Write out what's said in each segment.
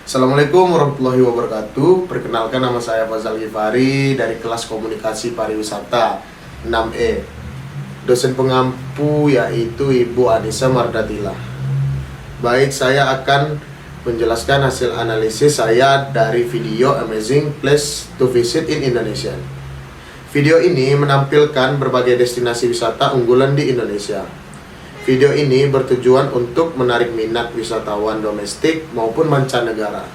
Assalamualaikum warahmatullahi wabarakatuh. Perkenalkan, nama saya Fazal Ghifari dari kelas Komunikasi Pariwisata 6E. Dosen pengampu yaitu Ibu Anissa Mardatila. Baik, saya akan menjelaskan hasil analisis saya dari video Amazing Place to Visit in Indonesia. Video ini menampilkan berbagai destinasi wisata unggulan di Indonesia. Video ini bertujuan untuk menarik minat wisatawan domestik maupun mancanegara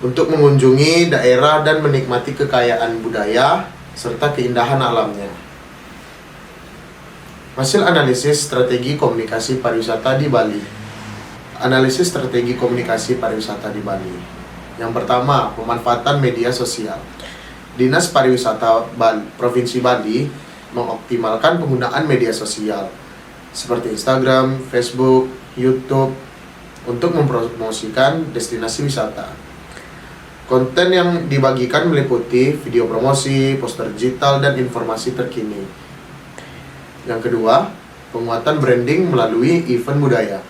untuk mengunjungi daerah dan menikmati kekayaan budaya serta keindahan alamnya. Hasil analisis strategi komunikasi pariwisata di Bali. Analisis strategi komunikasi pariwisata di Bali. Yang pertama, pemanfaatan media sosial. Dinas Pariwisata Provinsi Bali mengoptimalkan penggunaan media sosial seperti Instagram, Facebook, YouTube untuk mempromosikan destinasi wisata. Konten yang dibagikan meliputi video promosi, poster digital, dan informasi terkini. Yang kedua, penguatan branding melalui event budaya.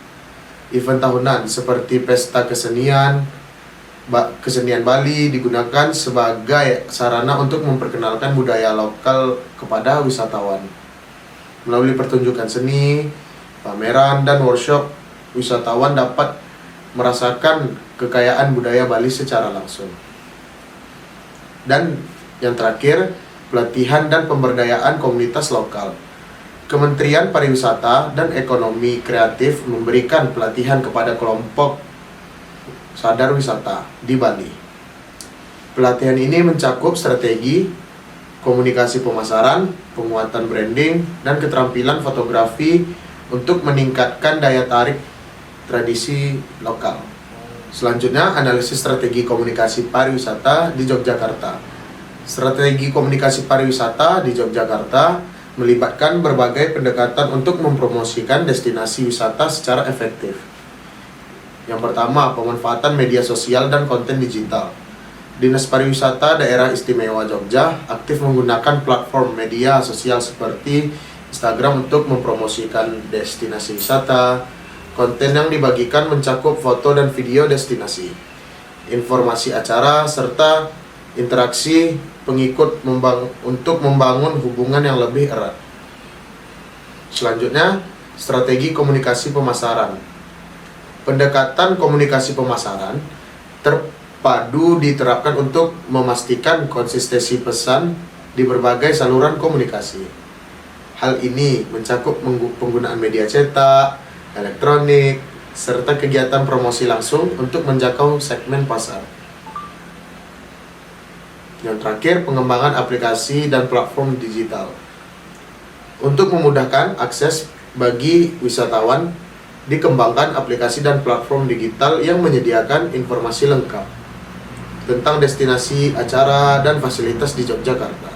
Event tahunan seperti pesta kesenian Bali digunakan sebagai sarana untuk memperkenalkan budaya lokal kepada wisatawan. Melalui pertunjukan seni, pameran, dan workshop, wisatawan dapat merasakan kekayaan budaya Bali secara langsung. Dan yang terakhir, pelatihan dan pemberdayaan komunitas lokal. Kementerian Pariwisata dan Ekonomi Kreatif memberikan pelatihan kepada kelompok sadar wisata di Bali. Pelatihan ini mencakup strategi komunikasi pemasaran, penguatan branding, dan keterampilan fotografi untuk meningkatkan daya tarik tradisi lokal. Selanjutnya, analisis strategi komunikasi pariwisata di Yogyakarta. Strategi komunikasi pariwisata di Yogyakarta melibatkan berbagai pendekatan untuk mempromosikan destinasi wisata secara efektif. Yang pertama, pemanfaatan media sosial dan konten digital. Dinas Pariwisata Daerah Istimewa Jogja aktif menggunakan platform media sosial seperti Instagram untuk mempromosikan destinasi wisata. Konten yang dibagikan mencakup foto dan video destinasi, informasi acara, serta interaksi pengikut untuk membangun hubungan yang lebih erat. Selanjutnya, strategi komunikasi pemasaran. Pendekatan komunikasi pemasaran terpadu diterapkan untuk memastikan konsistensi pesan di berbagai saluran komunikasi. Hal ini mencakup penggunaan media cetak, elektronik, serta kegiatan promosi langsung untuk menjangkau segmen pasar. Yang terakhir, pengembangan aplikasi dan platform digital. Untuk memudahkan akses bagi wisatawan, dikembangkan aplikasi dan platform digital yang menyediakan informasi lengkap tentang destinasi, acara, dan fasilitas di Yogyakarta.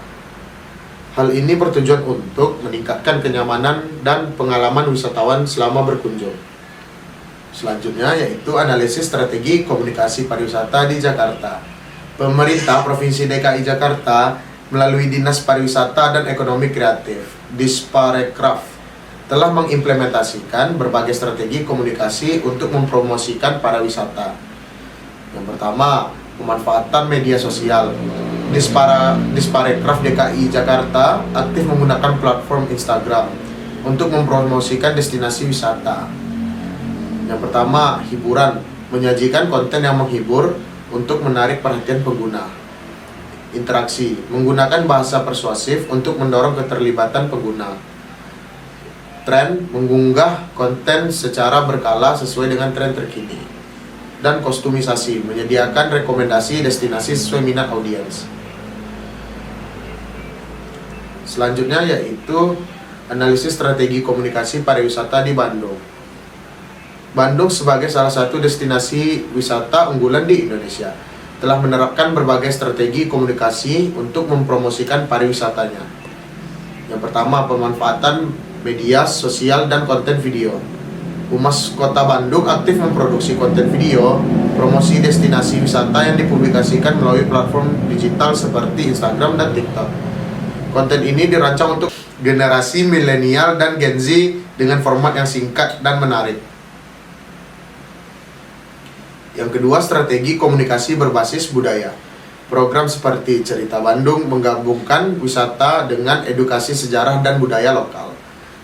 Hal ini bertujuan untuk meningkatkan kenyamanan dan pengalaman wisatawan selama berkunjung. Selanjutnya yaitu analisis strategi komunikasi pariwisata di Jakarta. Pemerintah Provinsi DKI Jakarta melalui Dinas Pariwisata dan Ekonomi Kreatif (Disparekraf) telah mengimplementasikan berbagai strategi komunikasi untuk mempromosikan pariwisata. Yang pertama, pemanfaatan media sosial. Disparekraf DKI Jakarta aktif menggunakan platform Instagram untuk mempromosikan destinasi wisata. Yang pertama, hiburan, menyajikan konten yang menghibur untuk menarik perhatian pengguna. Interaksi, menggunakan bahasa persuasif untuk mendorong keterlibatan pengguna. Tren, mengunggah konten secara berkala sesuai dengan tren terkini. Dan kostumisasi, menyediakan rekomendasi destinasi sesuai minat audiens. Selanjutnya yaitu analisis strategi komunikasi pariwisata di Bandung. Bandung sebagai salah satu destinasi wisata unggulan di Indonesia telah menerapkan berbagai strategi komunikasi untuk mempromosikan pariwisatanya. Yang pertama, pemanfaatan media sosial dan konten video. Humas Kota Bandung aktif memproduksi konten video promosi destinasi wisata yang dipublikasikan melalui platform digital seperti Instagram dan TikTok. Konten ini dirancang untuk generasi milenial dan Gen Z dengan format yang singkat dan menarik. Yang kedua, strategi komunikasi berbasis budaya. Program seperti Cerita Bandung menggabungkan wisata dengan edukasi sejarah dan budaya lokal,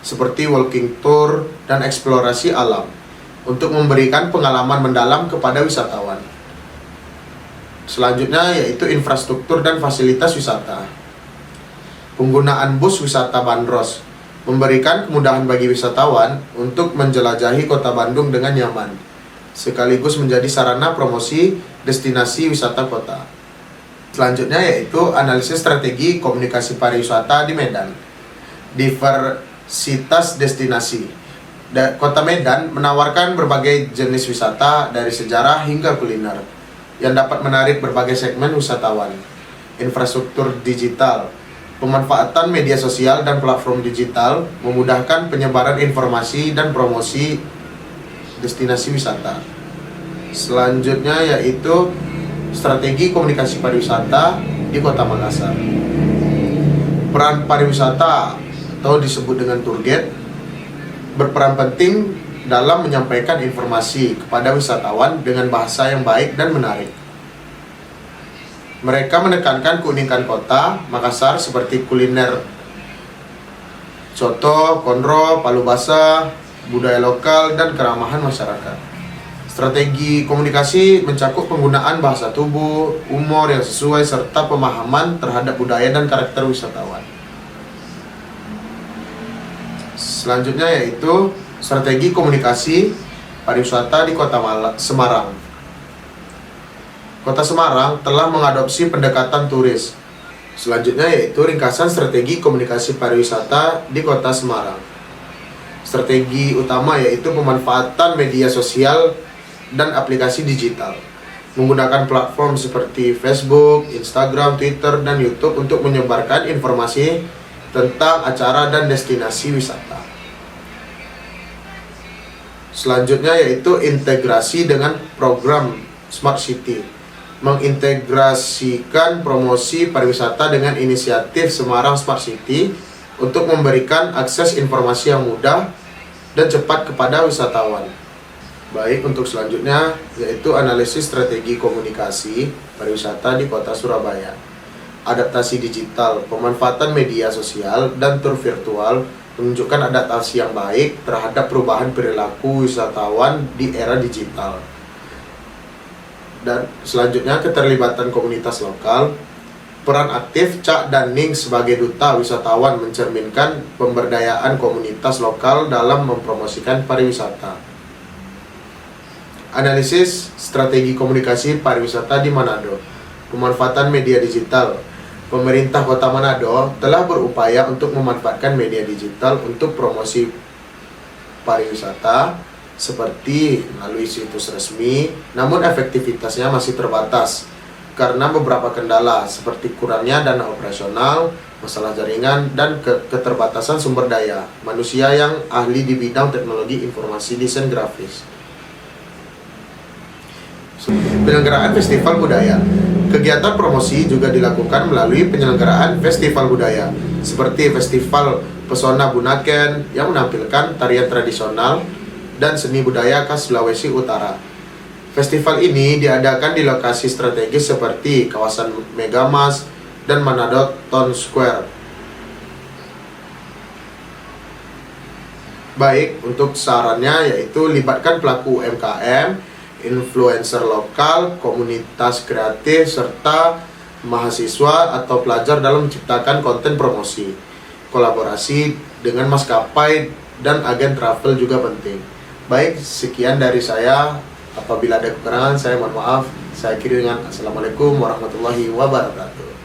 seperti walking tour dan eksplorasi alam, untuk memberikan pengalaman mendalam kepada wisatawan. Selanjutnya yaitu infrastruktur dan fasilitas wisata. Penggunaan bus wisata bandros memberikan kemudahan bagi wisatawan untuk menjelajahi kota Bandung dengan nyaman, sekaligus menjadi sarana promosi destinasi wisata kota. Selanjutnya yaitu analisis strategi komunikasi pariwisata di Medan. Diversitas destinasi. Kota Medan menawarkan berbagai jenis wisata dari sejarah hingga kuliner yang dapat menarik berbagai segmen wisatawan. Infrastruktur digital. Pemanfaatan media sosial dan platform digital memudahkan penyebaran informasi dan promosi destinasi wisata. Selanjutnya yaitu strategi komunikasi pariwisata di Kota Makassar. Peran pariwisata atau disebut dengan tour guide berperan penting dalam menyampaikan informasi kepada wisatawan dengan bahasa yang baik dan menarik. Mereka menekankan keunikan kota Makassar seperti kuliner coto, konro, palu basah, budaya lokal, dan keramahan masyarakat. Strategi komunikasi mencakup penggunaan bahasa tubuh, humor yang sesuai, serta pemahaman terhadap budaya dan karakter wisatawan. Selanjutnya yaitu strategi komunikasi pariwisata di Kota Semarang. Kota Semarang telah mengadopsi pendekatan turis. Selanjutnya yaitu ringkasan strategi komunikasi pariwisata di Kota Semarang. Strategi utama yaitu pemanfaatan media sosial dan aplikasi digital, menggunakan platform seperti Facebook, Instagram, Twitter, dan YouTube untuk menyebarkan informasi tentang acara dan destinasi wisata. Selanjutnya yaitu integrasi dengan program Smart City, mengintegrasikan promosi pariwisata dengan inisiatif Semarang Smart City untuk memberikan akses informasi yang mudah dan cepat kepada wisatawan. Baik, untuk selanjutnya yaitu analisis strategi komunikasi pariwisata di Kota Surabaya. Adaptasi digital, pemanfaatan media sosial dan tur virtual menunjukkan adaptasi yang baik terhadap perubahan perilaku wisatawan di era digital. Dan selanjutnya keterlibatan komunitas lokal. Peran aktif Cak dan Ning sebagai duta wisatawan mencerminkan pemberdayaan komunitas lokal dalam mempromosikan pariwisata. Analisis strategi komunikasi pariwisata di Manado. Pemanfaatan media digital. Pemerintah Kota Manado telah berupaya untuk memanfaatkan media digital untuk promosi pariwisata seperti melalui situs resmi, namun efektivitasnya masih terbatas karena beberapa kendala seperti kurangnya dana operasional, masalah jaringan, dan keterbatasan sumber daya manusia yang ahli di bidang teknologi informasi desain grafis. Penyelenggaraan festival budaya. Kegiatan promosi juga dilakukan melalui penyelenggaraan festival budaya seperti Festival Pesona Bunaken yang menampilkan tarian tradisional dan seni budaya khas Sulawesi Utara. Festival ini diadakan di lokasi strategis seperti kawasan Megamas dan Manado Town Square. Baik, untuk sarannya yaitu libatkan pelaku UMKM, influencer lokal, komunitas kreatif, serta mahasiswa atau pelajar dalam menciptakan konten promosi. Kolaborasi dengan maskapai dan agen travel juga penting. Baik, sekian dari saya. Apabila ada kekurangan, saya mohon maaf. Saya akhiri dengan Assalamualaikum warahmatullahi wabarakatuh.